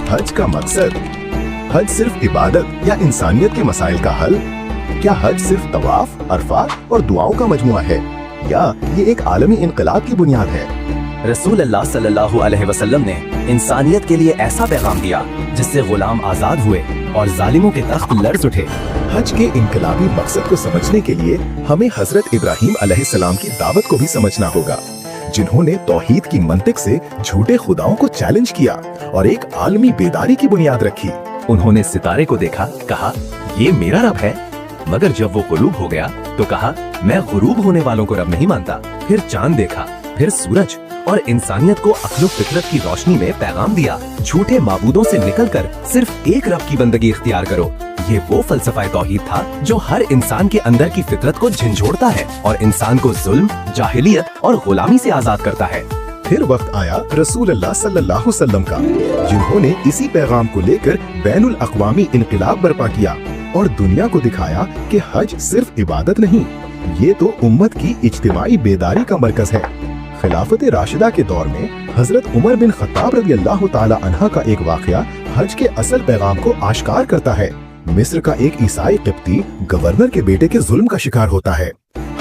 हज का मकसद, हज सिर्फ इबादत या इंसानियत के मसाइल का हल? क्या हज सिर्फ तवाफ, अरफात और दुआओं का मजमुआ है, या ये एक आलमी इनकलाब की बुनियाद है? रसूल अल्लाह सल्लल्लाहु अलैहि वसल्लम ने इंसानियत के लिए ऐसा पैगाम दिया जिससे गुलाम आजाद हुए और जालिमों के तख्त लर्ज़ उठे। हज के इनकलाबी मकसद को समझने के लिए हमें हजरत इब्राहीम अलैहिस्सलाम की दावत को भी समझना होगा, जिन्होंने तौहीद की मंतिक से झूठे खुदाओं को चैलेंज किया और एक आलमी बेदारी की बुनियाद रखी। उन्होंने सितारे को देखा, कहा ये मेरा रब है, मगर जब वो गुरूब हो गया तो कहा मैं गुरूब होने वालों को रब नहीं मानता। फिर चांद देखा, फिर सूरज, और इंसानियत को अक्ल फितरत की रोशनी में पैगाम दिया, झूठे माबूदों से निकलकर सिर्फ एक रब की बंदगी इख्तियार करो। ये वो फलसफा तौहीद था जो हर इंसान के अंदर की फितरत को झंझोड़ता है और इंसान को जुल्म, जाहिलियत और गुलामी से आजाद करता है। फिर वक्त आया रसूल अल्लाह सल्लल्लाहु अलैहि वसल्लम का, जिन्होंने इसी पैगाम को लेकर बैनुल अक़वामी इनक़िलाब बर्पा किया और दुनिया को दिखाया कि हज सिर्फ इबादत नहीं, ये तो उम्मत की इज्तिमाई बेदारी का मरकज है। खिलाफत राशिदा के दौर में हजरत उमर बिन खत्ताब रज़ियल्लाहु ताला अन्हा का एक वाक़या हज के असल पैगाम को आश्कार करता है। मिस्र का एक ईसाई क़िब्ती गवर्नर के बेटे के जुल्म का शिकार होता है।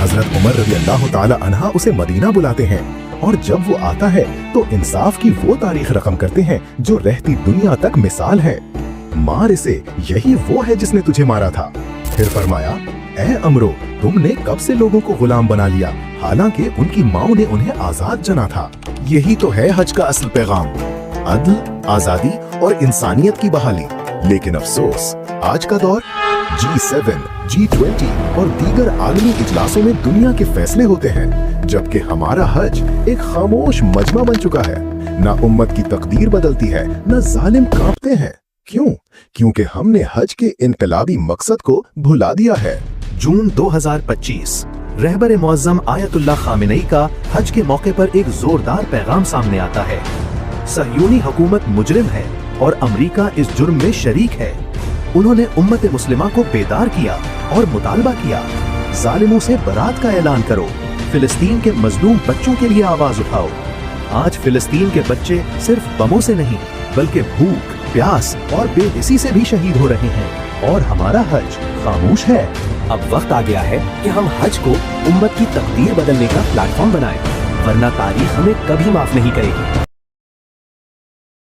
हजरत उमर रज़ियल्लाहु ताला अन्हा उसे मदीना बुलाते हैं और जब वो आता है तो इंसाफ की वो तारीख रकम करते हैं जो रहती दुनिया तक मिसाल है। मार इसे, यही वो है जिसने तुझे मारा था। फिर फरमाया, ए अमरो, तुमने कब से लोगों को गुलाम बना लिया, हालांकि उनकी माँ ने उन्हें आजाद जना था। यही तो है हज का असल पैगाम, अदल, आजादी और इंसानियत की बहाली। लेकिन अफसोस, आज का दौर G7, G20 और दीगर आलमी इजलासों में दुनिया के फैसले होते हैं, जबकि हमारा हज एक खामोश मजमा बन चुका है। न उम्मत की तकदीर बदलती है, न जालिम कांपते हैं। क्यों? क्योंकि हमने हज के इनकलाबी मकसद को भुला दिया है। जून 2025, रहबर मुअज़्ज़म आयतुल्लाह खामेनी का हज के मौके पर एक जोरदार पैगाम सामने आता है। सहयूनी हुकूमत मुजरिम है और अमरीका इस जुर्म में शरीक है। उन्होंने उम्मत मुस्लिमा को बेदार किया और मुतालबा किया, जालिमों से बरात का ऐलान करो, फिलिस्तीन के मजलूम बच्चों के लिए आवाज उठाओ। आज फिलिस्तीन के बच्चे सिर्फ बमों से नहीं बल्कि भूख, प्यास और बेहिसी से भी शहीद हो रहे हैं और हमारा हज खामोश है। अब वक्त आ गया है कि हम हज को उम्मत की तकदीर बदलने का प्लेटफॉर्म बनाएं, वरना तारीख हमें कभी माफ नहीं करेगी।